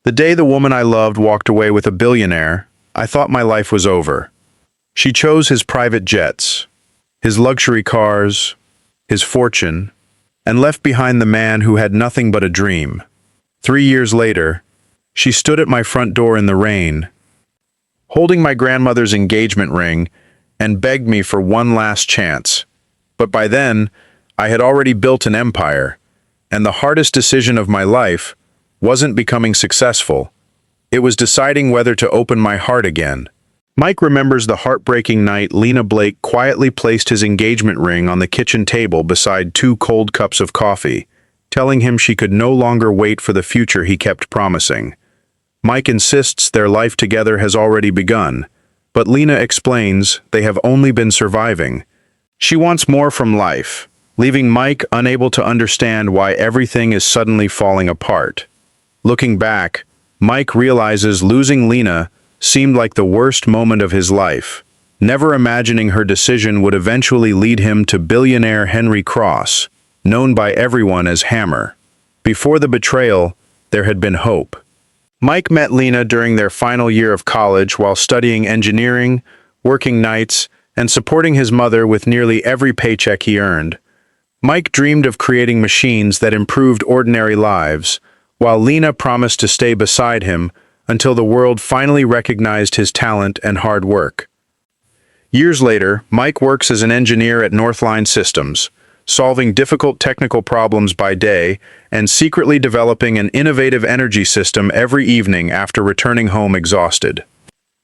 The day the woman I loved walked away with a billionaire, I thought my life was over. She chose his private jets, his luxury cars, his fortune, and left behind the man who had nothing but a dream. 3 years later, she stood at my front door in the rain, holding my grandmother's engagement ring, and begged me for one last chance. But by then, I had already built an empire, and the hardest decision of my life wasn't becoming successful. It was deciding whether to open my heart again. Mike remembers the heartbreaking night Lena Blake quietly placed his engagement ring on the kitchen table beside 2 cold cups of coffee, telling him she could no longer wait for the future he kept promising. Mike insists their life together has already begun, but Lena explains they have only been surviving. She wants more from life, leaving Mike unable to understand why everything is suddenly falling apart. Looking back, Mike realizes losing Lena seemed like the worst moment of his life, never imagining her decision would eventually lead him to billionaire Henry Cross, known by everyone as Hammer. Before the betrayal, there had been hope. Mike met Lena during their final year of college while studying engineering, working nights, and supporting his mother with nearly every paycheck he earned. Mike dreamed of creating machines that improved ordinary lives, while Lena promised to stay beside him until the world finally recognized his talent and hard work. Years later, Mike works as an engineer at Northline Systems, solving difficult technical problems by day and secretly developing an innovative energy system every evening after returning home exhausted.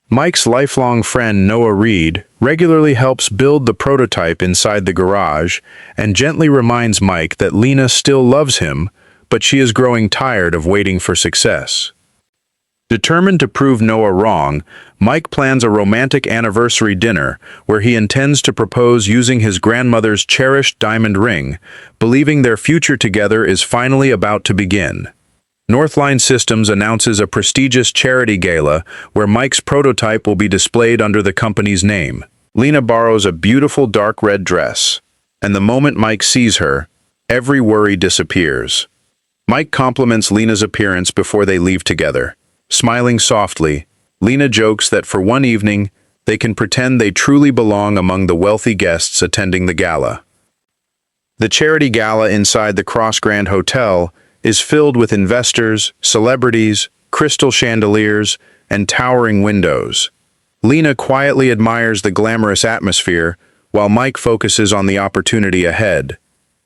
Mike's lifelong friend Noah Reed regularly helps build the prototype inside the garage and gently reminds Mike that Lena still loves him, but she is growing tired of waiting for success. Determined to prove Noah wrong, Mike plans a romantic anniversary dinner where he intends to propose using his grandmother's cherished diamond ring, believing their future together is finally about to begin. Northline Systems announces a prestigious charity gala where Mike's prototype will be displayed under the company's name. Lena borrows a beautiful dark red dress, and the moment Mike sees her, every worry disappears. Mike compliments Lena's appearance before they leave together. Smiling softly, Lena jokes that for one evening, they can pretend they truly belong among the wealthy guests attending the gala. The charity gala inside the Cross Grand Hotel is filled with investors, celebrities, crystal chandeliers, and towering windows. Lena quietly admires the glamorous atmosphere, while Mike focuses on the opportunity ahead.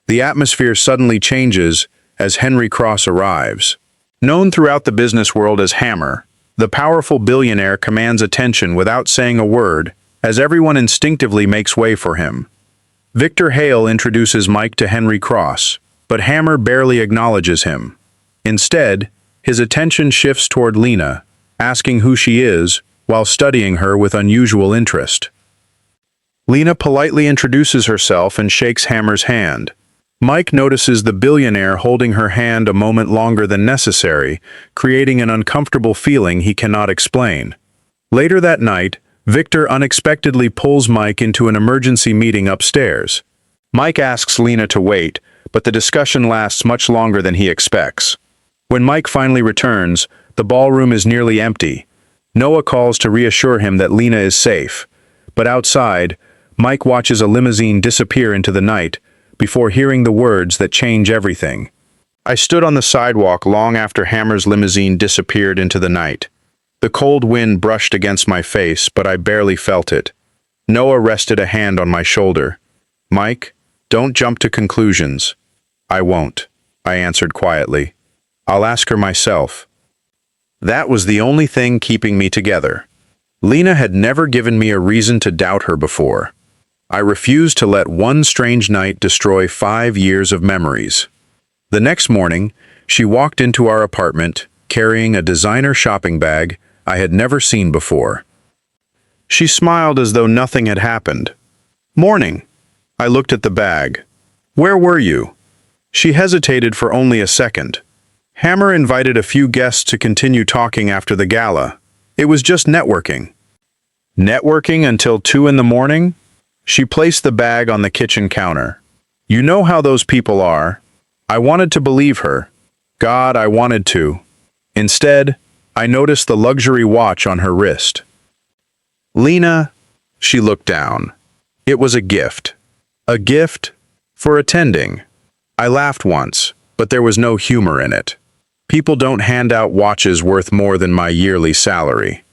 The atmosphere suddenly changes as Henry Cross arrives. Known throughout the business world as Hammer, the powerful billionaire commands attention without saying a word, as everyone instinctively makes way for him. Victor Hale introduces Mike to Henry Cross, but Hammer barely acknowledges him. Instead, his attention shifts toward Lena, asking who she is, while studying her with unusual interest. Lena politely introduces herself and shakes Hammer's hand. Mike notices the billionaire holding her hand a moment longer than necessary, creating an uncomfortable feeling he cannot explain. Later that night, Victor unexpectedly pulls Mike into an emergency meeting upstairs. Mike asks Lena to wait, but the discussion lasts much longer than he expects. When Mike finally returns, the ballroom is nearly empty. Noah calls to reassure him that Lena is safe, but outside, Mike watches a limousine disappear into the night, before hearing the words that change everything. I stood on the sidewalk long after Hammer's limousine disappeared into the night. The cold wind brushed against my face, but I barely felt it. Noah rested a hand on my shoulder. "Mike, don't jump to conclusions." "I won't," I answered quietly. "I'll ask her myself." That was the only thing keeping me together. Lena had never given me a reason to doubt her before. I refused to let one strange night destroy 5 years of memories. The next morning, she walked into our apartment, carrying a designer shopping bag I had never seen before. She smiled as though nothing had happened. "Morning." I looked at the bag. "Where were you?" She hesitated for only a second. "Hammer invited a few guests to continue talking after the gala. It was just networking." "Networking until 2 in the morning?" She placed the bag on the kitchen counter. "You know how those people are." I wanted to believe her. God, I wanted to. Instead, I noticed the luxury watch on her wrist. Lena, she looked down. It was a gift. A gift for attending. I laughed once, but there was no humor in it. People don't hand out watches worth more than my yearly salary.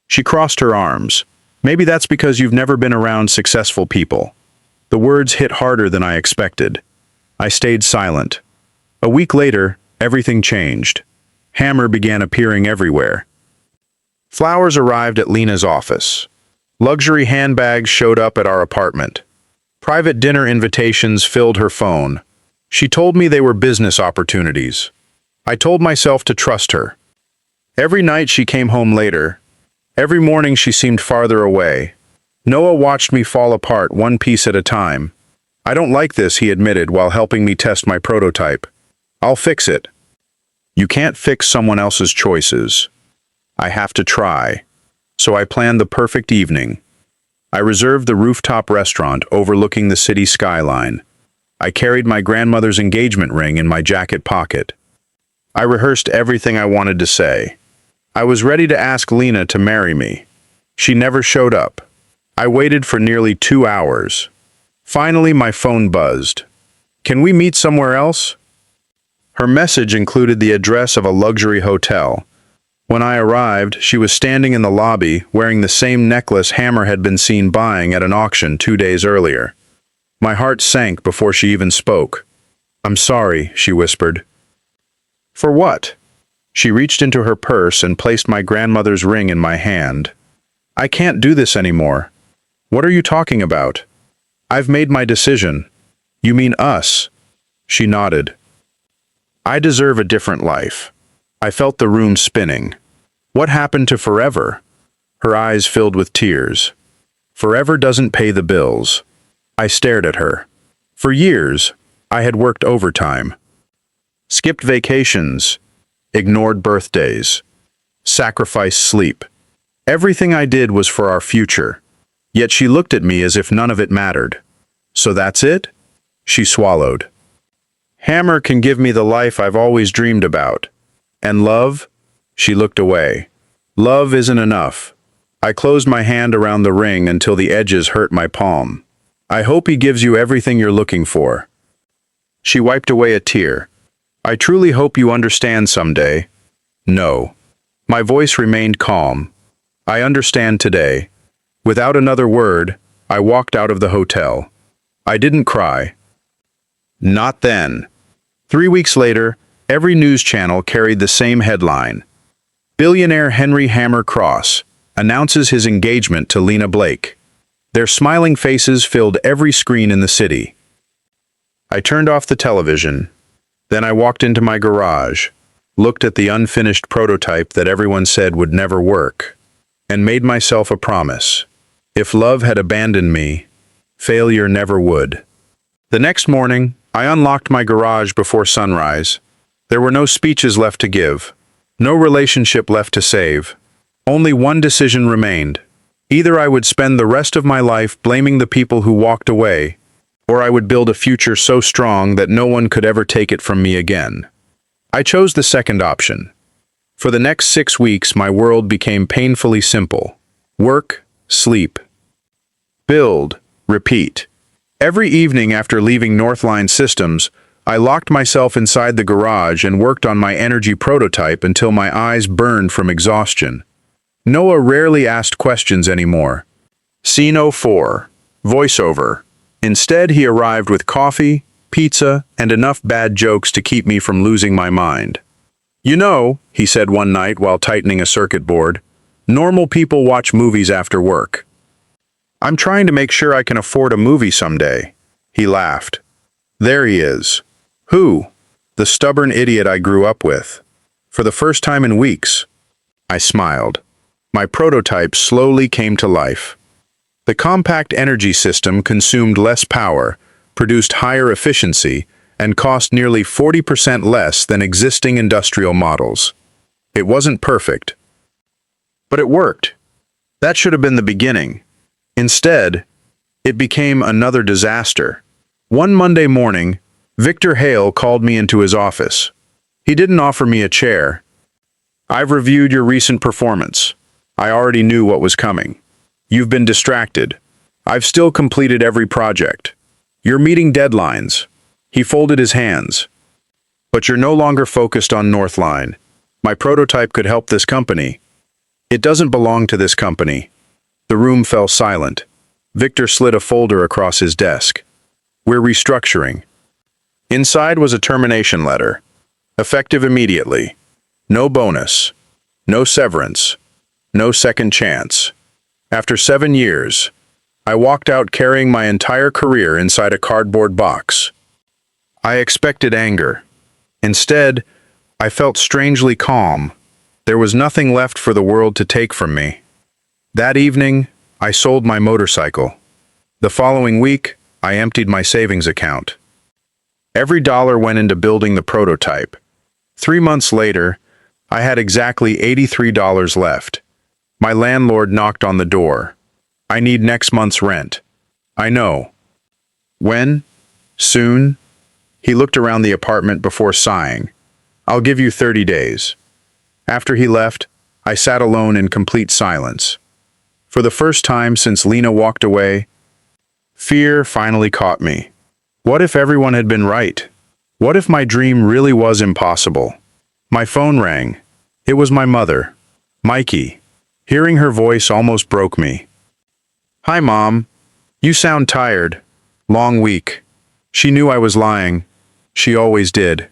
She crossed her arms. Maybe that's because you've never been around successful people. The words hit harder than I expected. I stayed silent. A week later, everything changed. Hammer began appearing everywhere. Flowers arrived at Lena's office. Luxury handbags showed up at our apartment. Private dinner invitations filled her phone. She told me they were business opportunities. I told myself to trust her. Every night she came home later. Every morning she seemed farther away. Noah watched me fall apart one piece at a time. I don't like this, he admitted while helping me test my prototype. I'll fix it. You can't fix someone else's choices. I have to try. So I planned the perfect evening. I reserved the rooftop restaurant overlooking the city skyline. I carried my grandmother's engagement ring in my jacket pocket. I rehearsed everything I wanted to say. I was ready to ask Lena to marry me. She never showed up. I waited for nearly 2 hours. Finally, my phone buzzed. Can we meet somewhere else? Her message included the address of a luxury hotel. When I arrived, she was standing in the lobby wearing the same necklace Hammer had been seen buying at an auction 2 days earlier. My heart sank before she even spoke. I'm sorry, she whispered. For what? She reached into her purse and placed my grandmother's ring in my hand. I can't do this anymore. What are you talking about? I've made my decision. You mean us? She nodded. I deserve a different life. I felt the room spinning. What happened to forever? Her eyes filled with tears. Forever doesn't pay the bills. I stared at her. For years, I had worked overtime. Skipped vacations. Ignored birthdays. Sacrificed sleep. Everything I did was for our future. Yet she looked at me as if none of it mattered. So that's it? She swallowed. Hammer can give me the life I've always dreamed about. And love? She looked away. Love isn't enough. I closed my hand around the ring until the edges hurt my palm. I hope he gives you everything you're looking for. She wiped away a tear. I truly hope you understand someday. No. My voice remained calm. I understand today. Without another word, I walked out of the hotel. I didn't cry. Not then. 3 weeks later, every news channel carried the same headline. Billionaire Henry Hammer Cross announces his engagement to Lena Blake. Their smiling faces filled every screen in the city. I turned off the television. Then I walked into my garage, looked at the unfinished prototype that everyone said would never work, and made myself a promise. If love had abandoned me, failure never would. The next morning, I unlocked my garage before sunrise. There were no speeches left to give, no relationship left to save. Only one decision remained. Either I would spend the rest of my life blaming the people who walked away, or I would build a future so strong that no one could ever take it from me again. I chose the second option. For the next 6 weeks, my world became painfully simple. Work, sleep, build, repeat. Every evening after leaving Northline Systems, I locked myself inside the garage and worked on my energy prototype until my eyes burned from exhaustion. Noah rarely asked questions anymore. Scene 04. Voiceover. Instead, he arrived with coffee, pizza, and enough bad jokes to keep me from losing my mind. You know, he said one night while tightening a circuit board, normal people watch movies after work. I'm trying to make sure I can afford a movie someday. He laughed. There he is. Who? The stubborn idiot I grew up with. For the first time in weeks. I smiled. My prototype slowly came to life. The compact energy system consumed less power, produced higher efficiency, and cost nearly 40% less than existing industrial models. It wasn't perfect, but it worked. That should have been the beginning. Instead, it became another disaster. One Monday morning, Victor Hale called me into his office. He didn't offer me a chair. I've reviewed your recent performance. I already knew what was coming. You've been distracted. I've still completed every project. You're meeting deadlines. He folded his hands. But you're no longer focused on Northline. My prototype could help this company. It doesn't belong to this company. The room fell silent. Victor slid a folder across his desk. We're restructuring. Inside was a termination letter. Effective immediately. No bonus. No severance. No second chance. After 7 years, I walked out carrying my entire career inside a cardboard box. I expected anger. Instead, I felt strangely calm. There was nothing left for the world to take from me. That evening, I sold my motorcycle. The following week, I emptied my savings account. Every dollar went into building the prototype. 3 months later, I had exactly $83 left. My landlord knocked on the door. I need next month's rent. I know. When? Soon? He looked around the apartment before sighing. I'll give you 30 days. After he left, I sat alone in complete silence. For the first time since Lena walked away, fear finally caught me. What if everyone had been right? What if my dream really was impossible? My phone rang. It was my mother, Mikey. Hearing her voice almost broke me. Hi, Mom. You sound tired. Long week. She knew I was lying. She always did.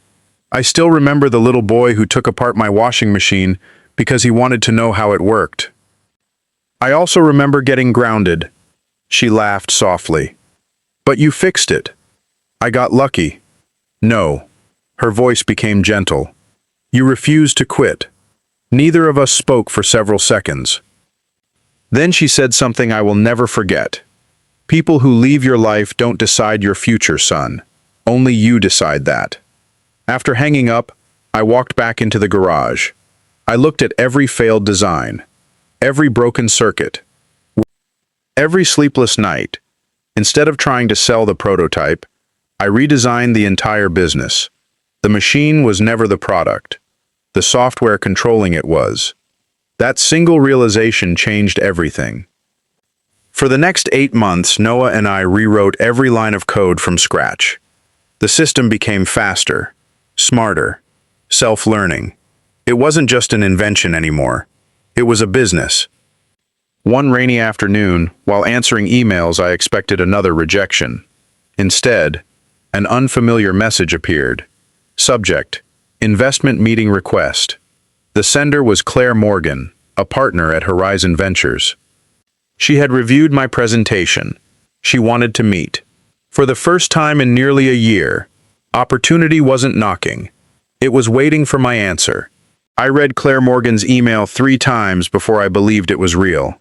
I still remember the little boy who took apart my washing machine because he wanted to know how it worked. I also remember getting grounded. She laughed softly. But you fixed it. I got lucky. No. Her voice became gentle. You refused to quit. Neither of us spoke for several seconds. Then she said something I will never forget. People who leave your life don't decide your future, son. Only you decide that. After hanging up, I walked back into the garage. I looked at every failed design, every broken circuit, every sleepless night. Instead of trying to sell the prototype, I redesigned the entire business. The machine was never the product. The software controlling it was. That single realization changed everything. For the next 8 months, Noah and I rewrote every line of code from scratch. The system became faster, smarter, self-learning. It wasn't just an invention anymore. It was a business. One rainy afternoon, while answering emails, I expected another rejection. Instead, an unfamiliar message appeared. Subject: Investment Meeting Request. The sender was Claire Morgan, a partner at Horizon Ventures. She had reviewed my presentation. She wanted to meet. For the first time in nearly a year, opportunity wasn't knocking. It was waiting for my answer. I read Claire Morgan's email 3 times before I believed it was real.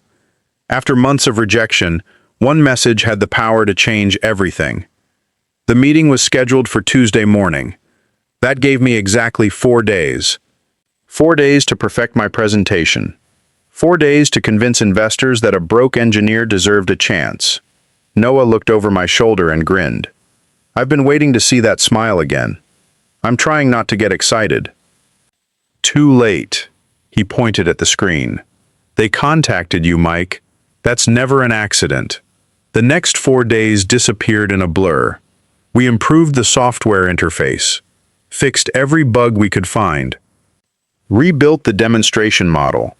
After months of rejection, one message had the power to change everything. The meeting was scheduled for Tuesday morning. That gave me exactly 4 days. 4 days to perfect my presentation. 4 days to convince investors that a broke engineer deserved a chance. Noah looked over my shoulder and grinned. I've been waiting to see that smile again. I'm trying not to get excited. Too late. He pointed at the screen. They contacted you, Mike. That's never an accident. The next 4 days disappeared in a blur. We improved the software interface, fixed every bug we could find, rebuilt the demonstration model.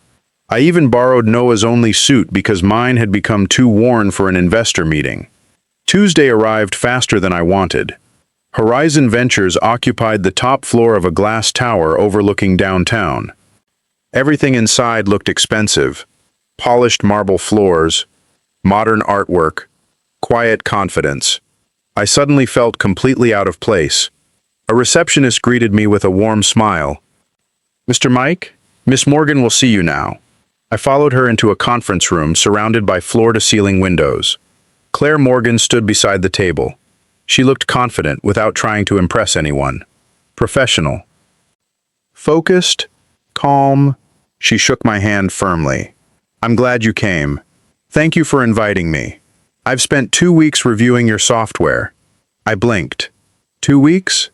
I even borrowed Noah's only suit because mine had become too worn for an investor meeting. Tuesday arrived faster than I wanted. Horizon Ventures occupied the top floor of a glass tower overlooking downtown. Everything inside looked expensive. Polished marble floors, modern artwork, quiet confidence. I suddenly felt completely out of place. A receptionist greeted me with a warm smile. Mr. Mike, Miss Morgan will see you now. I followed her into a conference room surrounded by floor-to-ceiling windows. Claire Morgan stood beside the table. She looked confident without trying to impress anyone. Professional. Focused, calm. She shook my hand firmly. I'm glad you came. Thank you for inviting me. I've spent 2 weeks reviewing your software. I blinked. 2 weeks?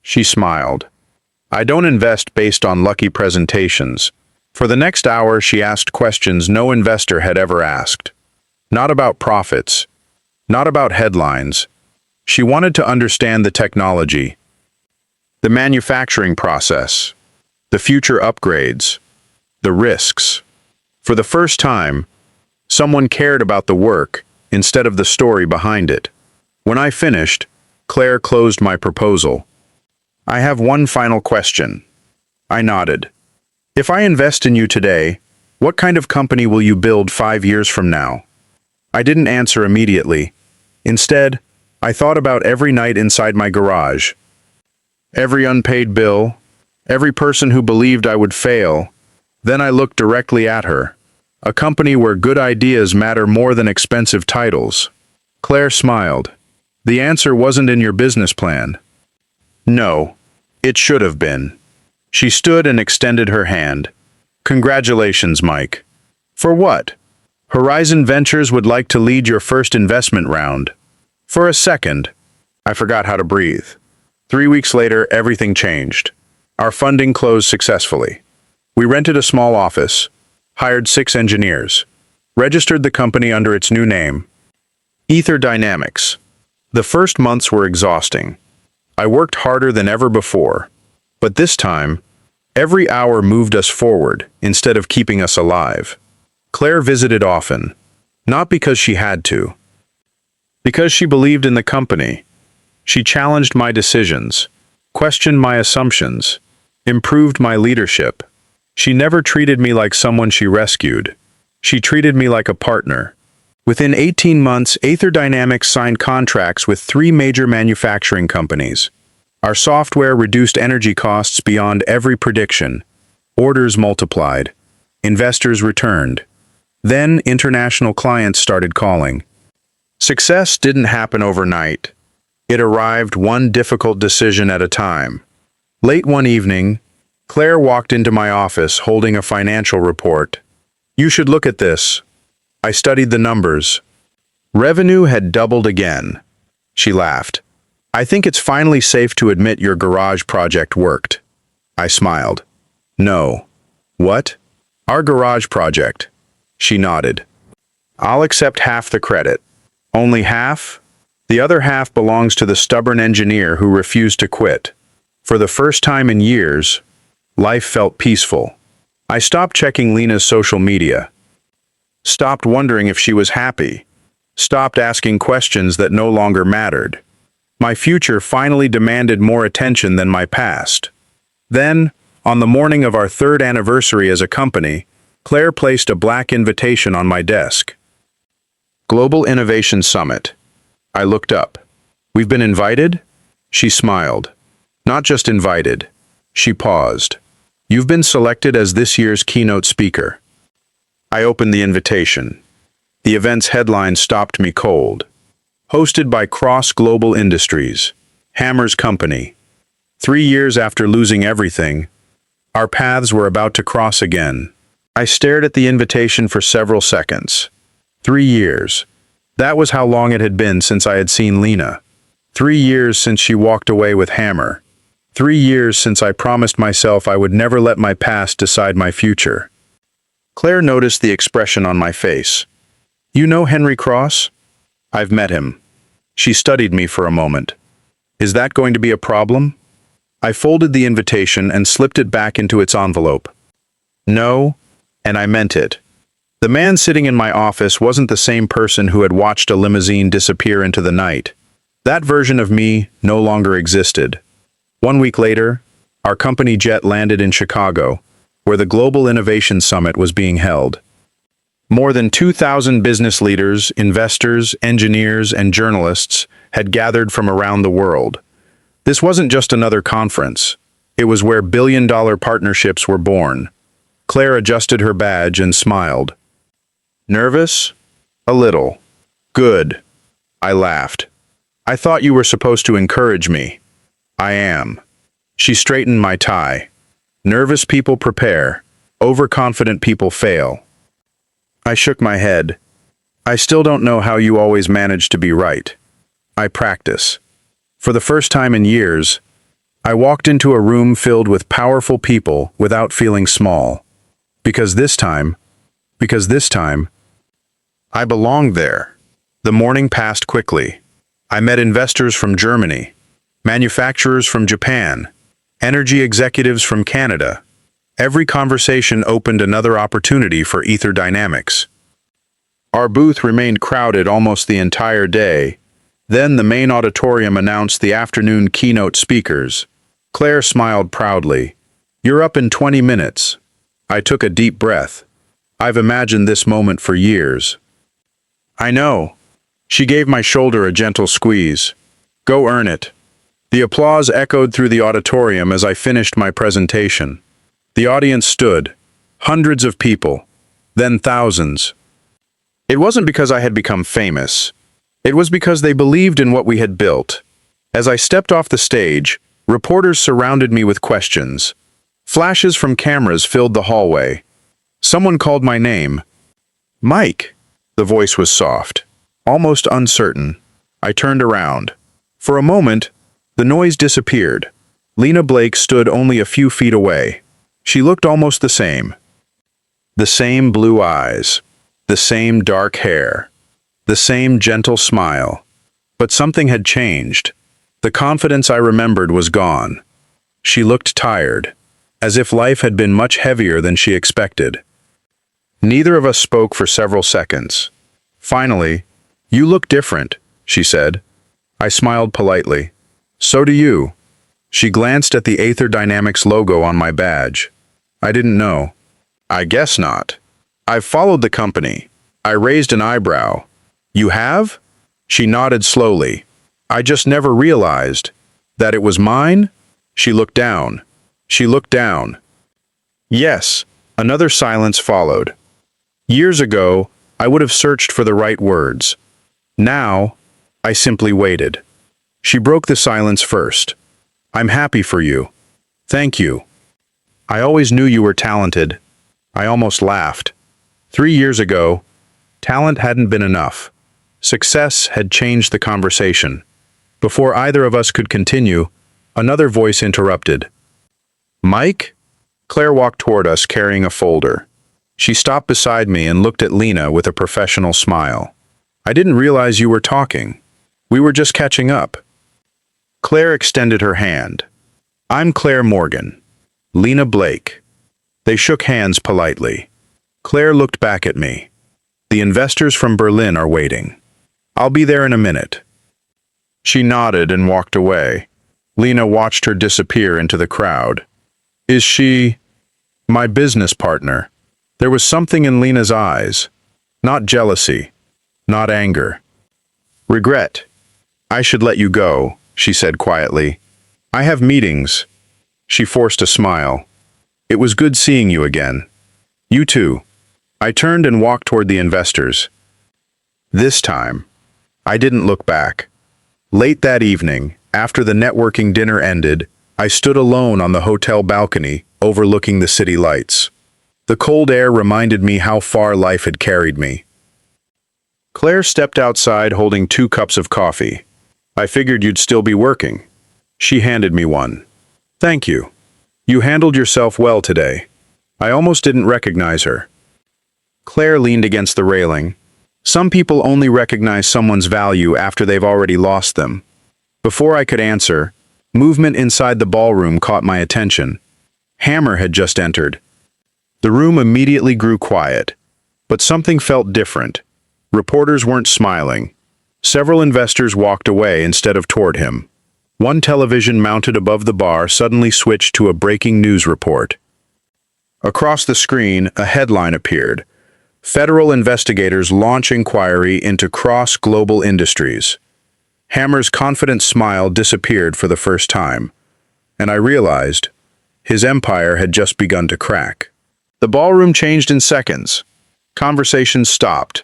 She smiled. I don't invest based on lucky presentations. For the next hour, she asked questions no investor had ever asked. Not about profits, not about headlines. She wanted to understand the technology, the manufacturing process, the future upgrades, the risks. For the first time, someone cared about the work instead of the story behind it. When I finished, Claire closed my proposal. I have one final question. I nodded. If I invest in you today, what kind of company will you build 5 years from now? I didn't answer immediately. Instead, I thought about every night inside my garage. Every unpaid bill, every person who believed I would fail. Then I looked directly at her. A company where good ideas matter more than expensive titles. Claire smiled. The answer wasn't in your business plan. No, it should have been. She stood and extended her hand. Congratulations, Mike. For what? Horizon Ventures would like to lead your first investment round. For a second, I forgot how to breathe. 3 weeks later, everything changed. Our funding closed successfully. We rented a small office, hired 6 engineers, registered the company under its new name, Ether Dynamics. The first months were exhausting. I worked harder than ever before, but this time, every hour moved us forward instead of keeping us alive. Claire visited often, not because she had to, because she believed in the company. She challenged my decisions, questioned my assumptions, improved my leadership. She never treated me like someone she rescued. She treated me like a partner. Within 18 months, Aether Dynamics signed contracts with 3 major manufacturing companies. Our software reduced energy costs beyond every prediction. Orders multiplied. Investors returned. Then international clients started calling. Success didn't happen overnight. It arrived one difficult decision at a time. Late one evening, Claire walked into my office holding a financial report. You should look at this. I studied the numbers. Revenue had doubled again. She laughed. I think it's finally safe to admit your garage project worked. I smiled. No. What? Our garage project. She nodded. I'll accept half the credit. Only half? The other half belongs to the stubborn engineer who refused to quit. For the first time in years, life felt peaceful. I stopped checking Lena's social media. Stopped wondering if she was happy. Stopped asking questions that no longer mattered. My future finally demanded more attention than my past. Then, on the morning of our 3rd anniversary as a company, Claire placed a black invitation on my desk. Global Innovation Summit. I looked up. We've been invited? She smiled. Not just invited. She paused. You've been selected as this year's keynote speaker. I opened the invitation. The event's headline stopped me cold. Hosted by Cross Global Industries, Hammer's company. 3 years after losing everything, our paths were about to cross again. I stared at the invitation for several seconds. 3 years. That was how long it had been since I had seen Lena. 3 years since she walked away with Hammer. 3 years since I promised myself I would never let my past decide my future. Claire noticed the expression on my face. You know Henry Cross? I've met him. She studied me for a moment. Is that going to be a problem? I folded the invitation and slipped it back into its envelope. No, and I meant it. The man sitting in my office wasn't the same person who had watched a limousine disappear into the night. That version of me no longer existed. 1 week later, our company jet landed in Chicago, where the Global Innovation Summit was being held. More than 2,000 business leaders, investors, engineers, and journalists had gathered from around the world. This wasn't just another conference. It was where billion-dollar partnerships were born. Claire adjusted her badge and smiled. Nervous? A little. Good. I laughed. I thought you were supposed to encourage me. I am. She straightened my tie. Nervous people prepare. Overconfident people fail. I shook my head. I still don't know how you always manage to be right. I practice. For the first time in years, I walked into a room filled with powerful people without feeling small. Because this time, I belonged there. The morning passed quickly. I met investors from Germany, manufacturers from Japan, energy executives from Canada. Every conversation opened another opportunity for Ether Dynamics. Our booth remained crowded almost the entire day. Then the main auditorium announced the afternoon keynote speakers. Claire smiled proudly. "You're up in 20 minutes." I took a deep breath. I've imagined this moment for years. "I know." She gave my shoulder a gentle squeeze. "Go earn it." The applause echoed through the auditorium as I finished my presentation. The audience stood, hundreds of people, then thousands. It wasn't because I had become famous. It was because they believed in what we had built. As I stepped off the stage, reporters surrounded me with questions. Flashes from cameras filled the hallway. Someone called my name. "Mike." The voice was soft, almost uncertain. I turned around. For a moment, the noise disappeared. Lena Blake stood only a few feet away. She looked almost the same. The same blue eyes, the same dark hair, the same gentle smile. But something had changed. The confidence I remembered was gone. She looked tired, as if life had been much heavier than she expected. Neither of us spoke for several seconds. Finally, "You look different," she said. I smiled politely. "So do you." She glanced at the Aether Dynamics logo on my badge. I didn't know. "I guess not." "I've followed the company." I raised an eyebrow. "You have?" She nodded slowly. "I just never realized that it was mine." She looked down. Yes, another silence followed. Years ago, I would have searched for the right words. Now, I simply waited. She broke the silence first. "I'm happy for you." "Thank you." "I always knew you were talented." I almost laughed. 3 years ago, talent hadn't been enough. Success had changed the conversation. Before either of us could continue, another voice interrupted. "Mike?" Claire walked toward us carrying a folder. She stopped beside me and looked at Lena with a professional smile. "I didn't realize you were talking. We were just catching up." Claire extended her hand. "I'm Claire Morgan." "Lena Blake." They shook hands politely. Claire looked back at me. "The investors from Berlin are waiting. I'll be there in a minute." She nodded and walked away. Lena watched her disappear into the crowd. "Is she my business partner?" There was something in Lena's eyes. Not jealousy, not anger. "Regret. I should let you go," she said quietly. "I have meetings." She forced a smile. "It was good seeing you again." "You too." I turned and walked toward the investors. This time, I didn't look back. Late that evening, after the networking dinner ended, I stood alone on the hotel balcony, overlooking the city lights. The cold air reminded me how far life had carried me. Claire stepped outside holding 2 cups of coffee. "I figured you'd still be working." She handed me one. "Thank you. You handled yourself well today." I almost didn't recognize her. Claire leaned against the railing. Some people only recognize someone's value after they've already lost them. Before I could answer, movement inside the ballroom caught my attention. Hammer had just entered. The room immediately grew quiet, but something felt different. Reporters weren't smiling. Several investors walked away instead of toward him. One television mounted above the bar suddenly switched to a breaking news report. Across the screen, a headline appeared. "Federal investigators launch inquiry into cross-global industries." Hammer's confident smile disappeared for the first time, and I realized his empire had just begun to crack. The ballroom changed in seconds. Conversations stopped.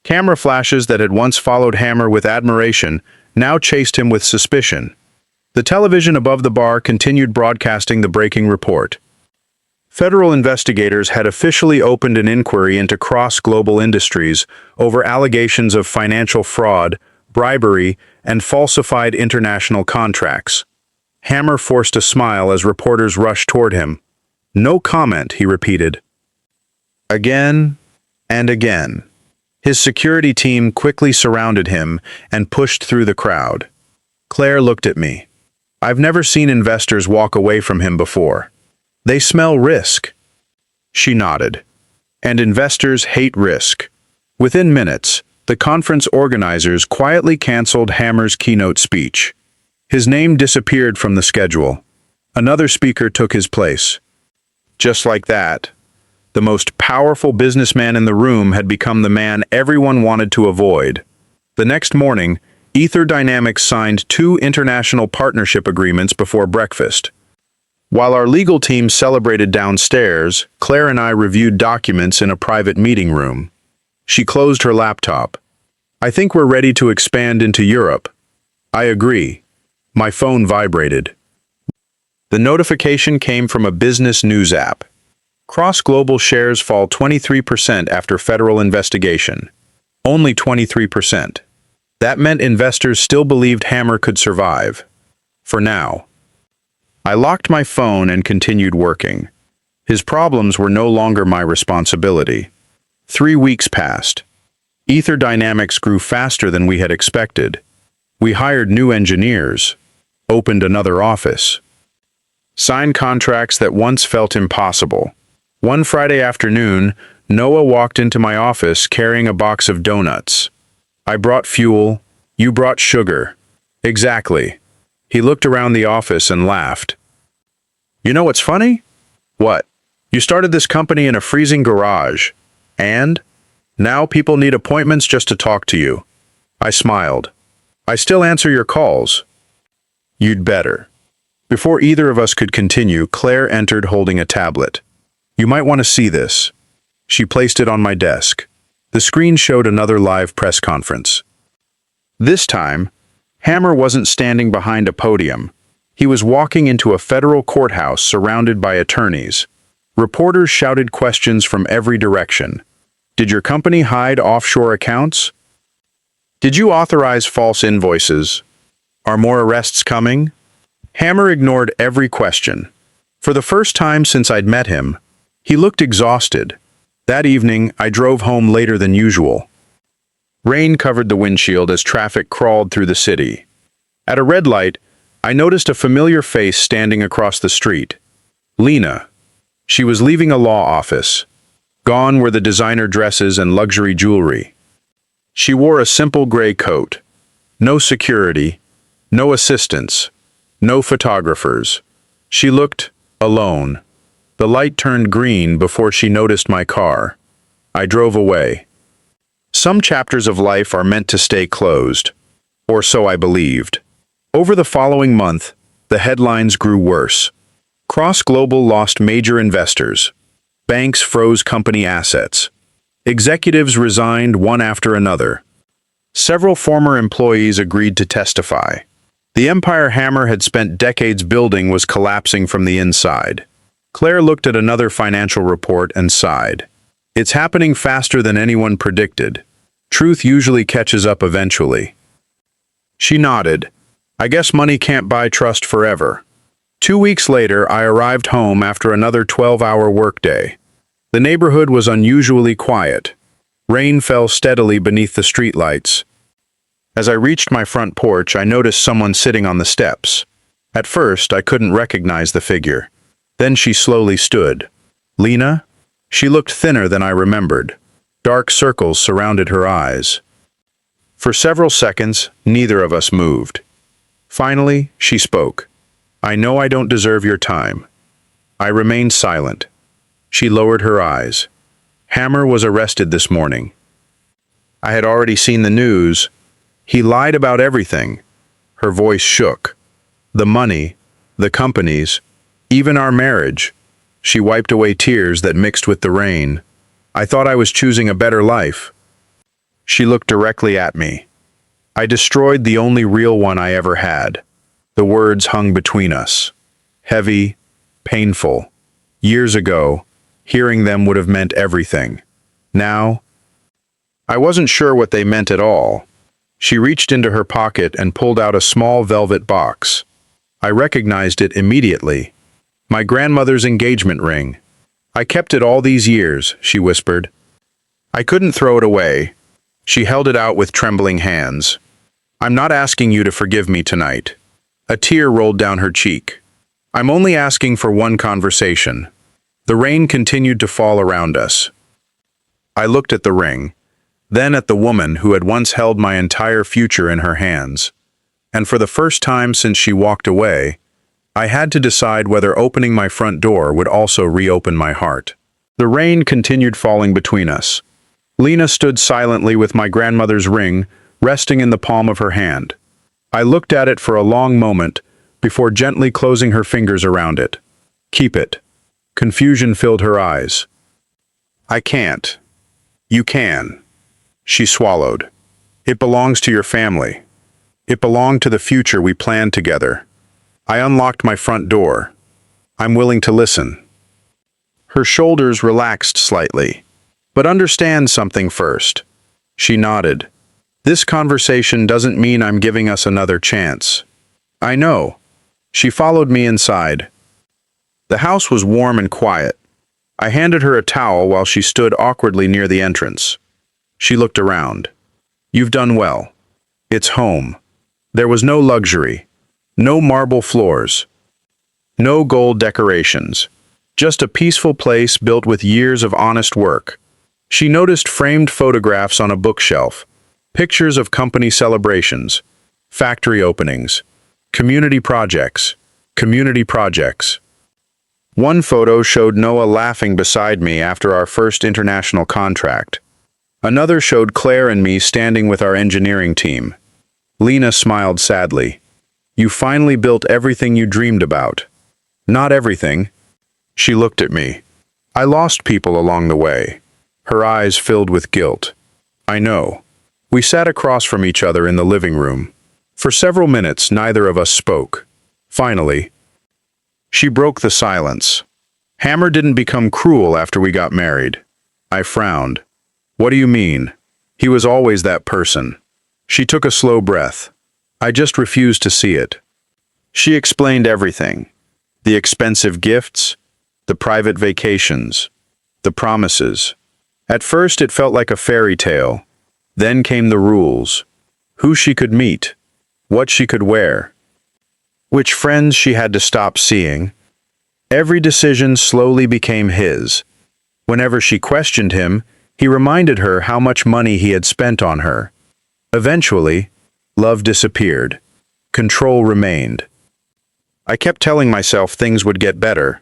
Camera flashes that had once followed Hammer with admiration now chased him with suspicion. The television above the bar continued broadcasting the breaking report. Federal investigators had officially opened an inquiry into cross-global industries over allegations of financial fraud, bribery, and falsified international contracts. Hammer forced a smile as reporters rushed toward him. No comment, he repeated. Again and again. His security team quickly surrounded him and pushed through the crowd. Claire looked at me. I've never seen investors walk away from him before. They smell risk. She nodded. And investors hate risk. Within minutes, the conference organizers quietly canceled Hammer's keynote speech. His name disappeared from the schedule. Another speaker took his place. Just like that, the most powerful businessman in the room had become the man everyone wanted to avoid. The next morning, Ether Dynamics signed 2 international partnership agreements before breakfast. While our legal team celebrated downstairs, Claire and I reviewed documents in a private meeting room. She closed her laptop. I think we're ready to expand into Europe. I agree. My phone vibrated. The notification came from a business news app. Cross-global shares fall 23% after federal investigation. Only 23%. That meant investors still believed Hammer could survive. For now. I locked my phone and continued working. His problems were no longer my responsibility. 3 weeks passed. Ether Dynamics grew faster than we had expected. We hired new engineers, opened another office, signed contracts that once felt impossible. One Friday afternoon, Noah walked into my office carrying a box of donuts. I brought fuel, you brought sugar. Exactly. He looked around the office and laughed. You know what's funny? What? You started this company in a freezing garage. And? Now people need appointments just to talk to you. I smiled. I still answer your calls. You'd better. Before either of us could continue, Claire entered holding a tablet. You might want to see this. She placed it on my desk. The screen showed another live press conference. This time, Hammer wasn't standing behind a podium. He was walking into a federal courthouse surrounded by attorneys. Reporters shouted questions from every direction. Did your company hide offshore accounts? Did you authorize false invoices? Are more arrests coming? Hammer ignored every question. For the first time since I'd met him, he looked exhausted. That evening, I drove home later than usual. Rain covered the windshield as traffic crawled through the city. At a red light, I noticed a familiar face standing across the street. Lena. She was leaving a law office. Gone were the designer dresses and luxury jewelry. She wore a simple gray coat. No security, no assistants, no photographers. She looked alone. The light turned green before she noticed my car. I drove away. Some chapters of life are meant to stay closed, or so I believed. Over the following month, the headlines grew worse. Cross Global lost major investors. Banks froze company assets. Executives resigned one after another. Several former employees agreed to testify. The empire Hammer had spent decades building was collapsing from the inside. Claire looked at another financial report and sighed. It's happening faster than anyone predicted. Truth usually catches up eventually. She nodded. I guess money can't buy trust forever. 2 weeks later, I arrived home after another 12-hour workday. The neighborhood was unusually quiet. Rain fell steadily beneath the streetlights. As I reached my front porch, I noticed someone sitting on the steps. At first, I couldn't recognize the figure. Then she slowly stood. Lena? She looked thinner than I remembered. Dark circles surrounded her eyes. For several seconds, neither of us moved. Finally, she spoke. I know I don't deserve your time. I remained silent. She lowered her eyes. Hammer was arrested this morning. I had already seen the news. He lied about everything. Her voice shook. The money, the companies, even our marriage. She wiped away tears that mixed with the rain. I thought I was choosing a better life. She looked directly at me. I destroyed the only real one I ever had. The words hung between us. Heavy, painful. Years ago, hearing them would have meant everything. Now, I wasn't sure what they meant at all. She reached into her pocket and pulled out a small velvet box. I recognized it immediately. My grandmother's engagement ring. I kept it all these years, she whispered. I couldn't throw it away. She held it out with trembling hands. I'm not asking you to forgive me tonight. A tear rolled down her cheek. I'm only asking for one conversation. The rain continued to fall around us. I looked at the ring, then at the woman who had once held my entire future in her hands. And for the first time since she walked away, I had to decide whether opening my front door would also reopen my heart. The rain continued falling between us. Lena stood silently with my grandmother's ring resting in the palm of her hand. I looked at it for a long moment before gently closing her fingers around it. Keep it. Confusion filled her eyes. I can't. You can. She swallowed. It belongs to your family. It belonged to the future we planned together. I unlocked my front door. I'm willing to listen. Her shoulders relaxed slightly. But understand something first. She nodded. This conversation doesn't mean I'm giving us another chance. I know. She followed me inside. The house was warm and quiet. I handed her a towel while she stood awkwardly near the entrance. She looked around. You've done well. It's home. There was no luxury, no marble floors, no gold decorations, just a peaceful place built with years of honest work. She noticed framed photographs on a bookshelf, pictures of company celebrations, factory openings, community projects. One photo showed Noah laughing beside me after our first international contract. Another showed Claire and me standing with our engineering team. Lena smiled sadly. You finally built everything you dreamed about. Not everything. She looked at me. I lost people along the way. Her eyes filled with guilt. I know. We sat across from each other in the living room. For several minutes, neither of us spoke. Finally, she broke the silence. Hammer didn't become cruel after we got married. I frowned. What do you mean? He was always that person. She took a slow breath. I just refused to see it. She explained everything. The expensive gifts, the private vacations, the promises. At first it felt like a fairy tale. Then came the rules. Who she could meet, what she could wear, which friends she had to stop seeing. Every decision slowly became his. Whenever she questioned him, he reminded her how much money he had spent on her. Eventually, love disappeared. Control remained. I kept telling myself things would get better.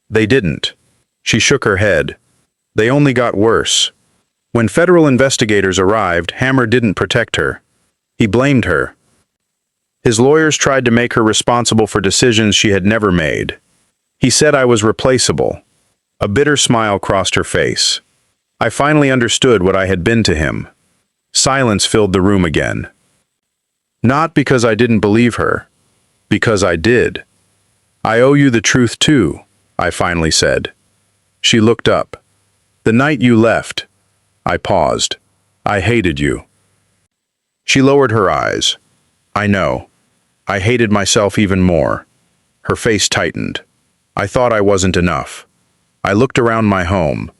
They didn't. She shook her head. They only got worse. When federal investigators arrived, Hammer didn't protect her. He blamed her. His lawyers tried to make her responsible for decisions she had never made. He said I was replaceable. A bitter smile crossed her face. I finally understood what I had been to him. Silence filled the room again. Not because I didn't believe her, because I did. I owe you the truth too, I finally said. She looked up. The night you left. I paused. I hated you. She lowered her eyes. I know. I hated myself even more. Her face tightened. I thought I wasn't enough. I looked around my home.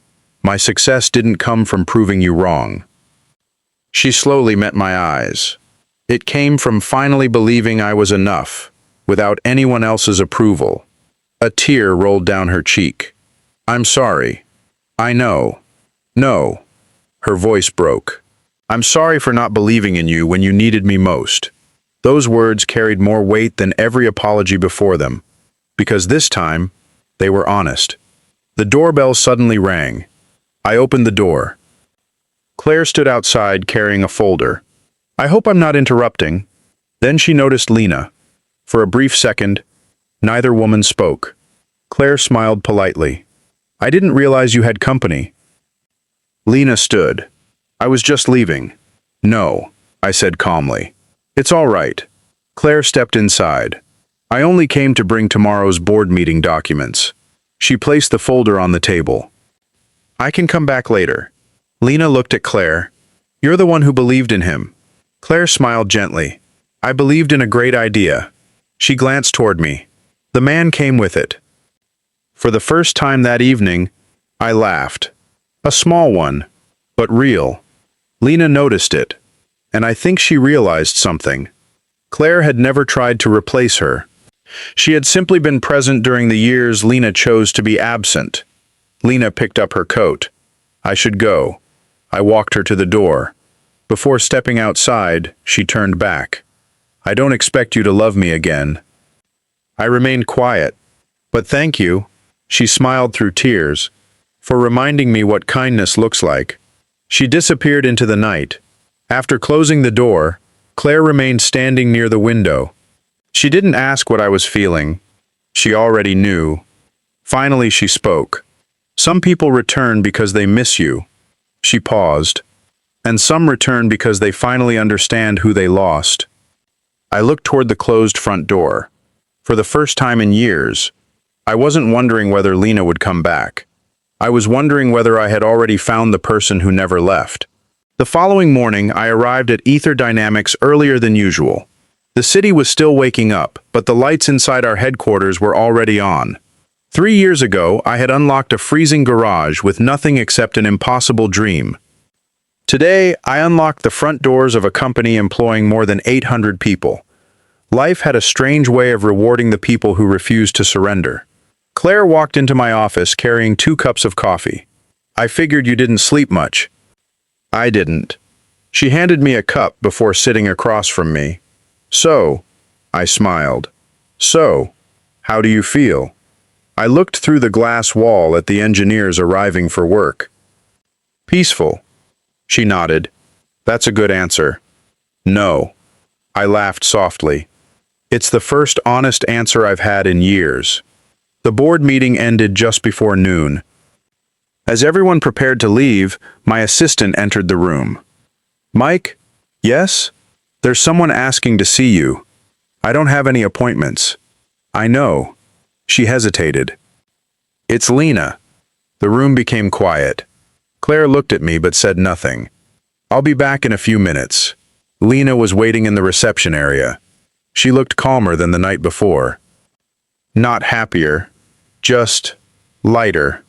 My success didn't come from proving you wrong. She slowly met my eyes. It came from finally believing I was enough, without anyone else's approval. A tear rolled down her cheek. I'm sorry. I know. No. Her voice broke. I'm sorry for not believing in you when you needed me most. Those words carried more weight than every apology before them, because this time, they were honest. The doorbell suddenly rang. I opened the door. Claire stood outside carrying a folder. I hope I'm not interrupting. Then she noticed Lena. For a brief second, neither woman spoke. Claire smiled politely. I didn't realize you had company. Lena stood. I was just leaving. No, I said calmly. It's all right. Claire stepped inside. I only came to bring tomorrow's board meeting documents. She placed the folder on the table. I can come back later. Lena looked at Claire. You're the one who believed in him. Claire smiled gently. I believed in a great idea. She glanced toward me. The man came with it. For the first time that evening, I laughed. A small one, but real. Lena noticed it, and I think she realized something. Claire had never tried to replace her. She had simply been present during the years Lena chose to be absent. Lena picked up her coat. I should go. I walked her to the door. Before stepping outside, she turned back. I don't expect you to love me again. I remained quiet. But thank you, she smiled through tears, for reminding me what kindness looks like. She disappeared into the night. After closing the door, Claire remained standing near the window. She didn't ask what I was feeling. She already knew. Finally, she spoke. Some people return because they miss you. She paused. And some return because they finally understand who they lost. I looked toward the closed front door. For the first time in years, I wasn't wondering whether Lena would come back. I was wondering whether I had already found the person who never left. The following morning, I arrived at Ether Dynamics earlier than usual. The city was still waking up, but the lights inside our headquarters were already on. 3 years ago, I had unlocked a freezing garage with nothing except an impossible dream. Today, I unlocked the front doors of a company employing more than 800 people. Life had a strange way of rewarding the people who refused to surrender. Claire walked into my office carrying 2 cups of coffee. I figured you didn't sleep much. I didn't. She handed me a cup before sitting across from me. So, I smiled. So, how do you feel? I looked through the glass wall at the engineers arriving for work. Peaceful. She nodded. That's a good answer. No. I laughed softly. It's the first honest answer I've had in years. The board meeting ended just before noon. As everyone prepared to leave, my assistant entered the room. Mike? Yes? There's someone asking to see you. I don't have any appointments. I know. She hesitated. It's Lena. The room became quiet. Claire looked at me but said nothing. I'll be back in a few minutes. Lena was waiting in the reception area. She looked calmer than the night before. Not happier, just lighter.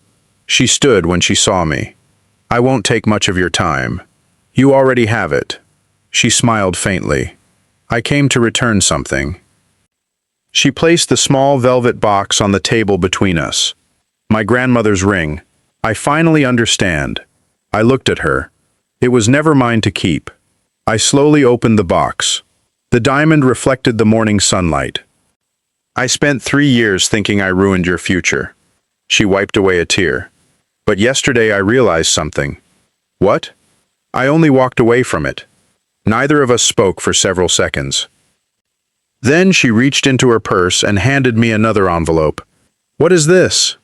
She stood when she saw me. I won't take much of your time. You already have it. She smiled faintly. I came to return something. She placed the small velvet box on the table between us. My grandmother's ring. I finally understand. I looked at her. It was never mine to keep. I slowly opened the box. The diamond reflected the morning sunlight. I spent 3 years thinking I ruined your future. She wiped away a tear. But yesterday I realized something. What? I only walked away from it. Neither of us spoke for several seconds. Then she reached into her purse and handed me another envelope. What is this?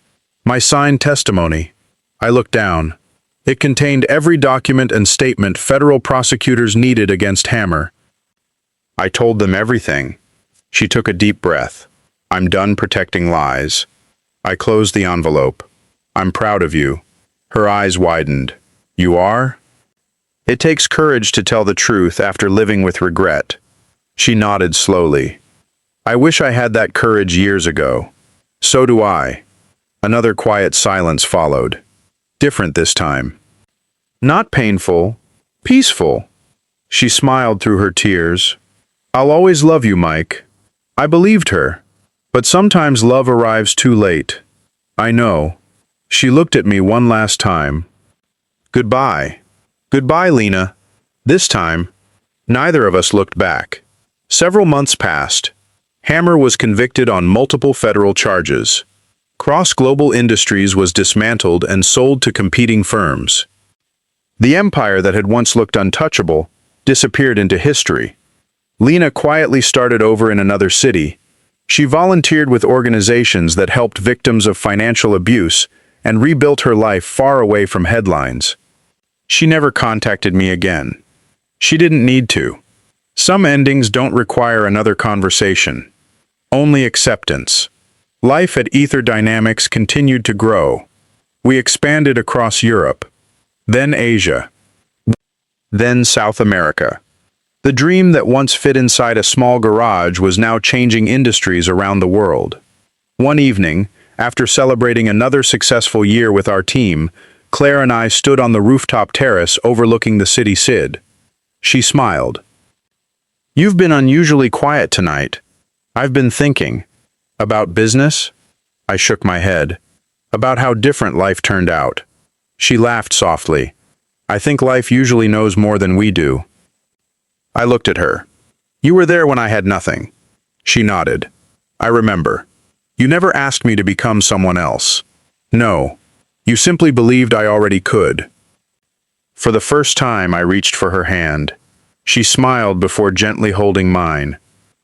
My signed testimony. I looked down. It contained every document and statement federal prosecutors needed against Hammer. I told them everything. She took a deep breath. I'm done protecting lies. I closed the envelope. I'm proud of you. Her eyes widened. You are? It takes courage to tell the truth after living with regret. She nodded slowly. I wish I had that courage years ago. So do I. Another quiet silence followed. Different this time. Not painful, peaceful. She smiled through her tears. I'll always love you, Mike. I believed her. But sometimes love arrives too late. I know. She looked at me one last time. Goodbye. Goodbye, Lena. This time, neither of us looked back. Several months passed. Hammer was convicted on multiple federal charges. Cross Global Industries was dismantled and sold to competing firms. The empire that had once looked untouchable disappeared into history. Lena quietly started over in another city. She volunteered with organizations that helped victims of financial abuse and rebuilt her life far away from headlines. She never contacted me again. She didn't need to. Some endings don't require another conversation. Only acceptance. Life at Ether Dynamics continued to grow. We expanded across Europe, then Asia, then South America. The dream that once fit inside a small garage was now changing industries around the world. One evening, after celebrating another successful year with our team, Claire and I stood on the rooftop terrace overlooking the city Sid. She smiled. "You've been unusually quiet tonight. I've been thinking. About business?" I shook my head. About how different life turned out. She laughed softly. "I think life usually knows more than we do." I looked at her. "You were there when I had nothing." She nodded. "I remember. You never asked me to become someone else. No. You simply believed I already could." For the first time, I reached for her hand. She smiled before gently holding mine.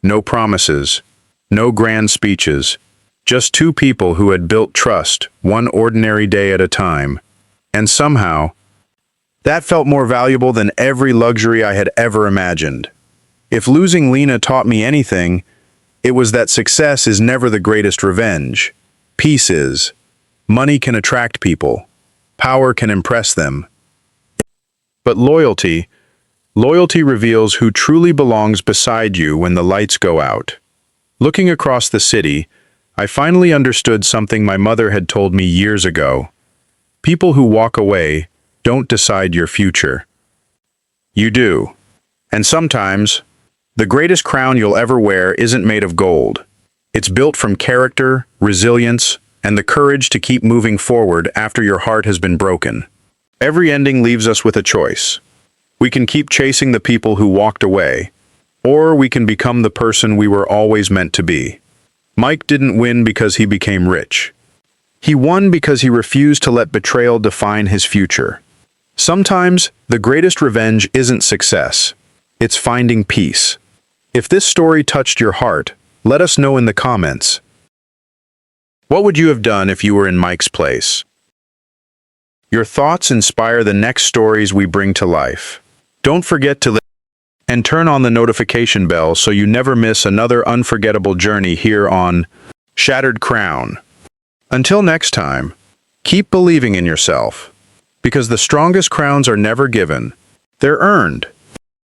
No promises. No grand speeches. Just two people who had built trust, one ordinary day at a time. And somehow, that felt more valuable than every luxury I had ever imagined. If losing Lena taught me anything, it was that success is never the greatest revenge. Peace is. Money can attract people. Power can impress them. But loyalty reveals who truly belongs beside you when the lights go out. Looking across the city, I finally understood something my mother had told me years ago. People who walk away don't decide your future. You do. And sometimes, the greatest crown you'll ever wear isn't made of gold. It's built from character, resilience, and the courage to keep moving forward after your heart has been broken. Every ending leaves us with a choice. We can keep chasing the people who walked away, or we can become the person we were always meant to be. Mike didn't win because he became rich. He won because he refused to let betrayal define his future. Sometimes, the greatest revenge isn't success. It's finding peace. If this story touched your heart, let us know in the comments. What would you have done if you were in Mike's place? Your thoughts inspire the next stories we bring to life. Don't forget to and turn on the notification bell so you never miss another unforgettable journey here on Shattered Crown. Until next time, keep believing in yourself, because the strongest crowns are never given, they're earned.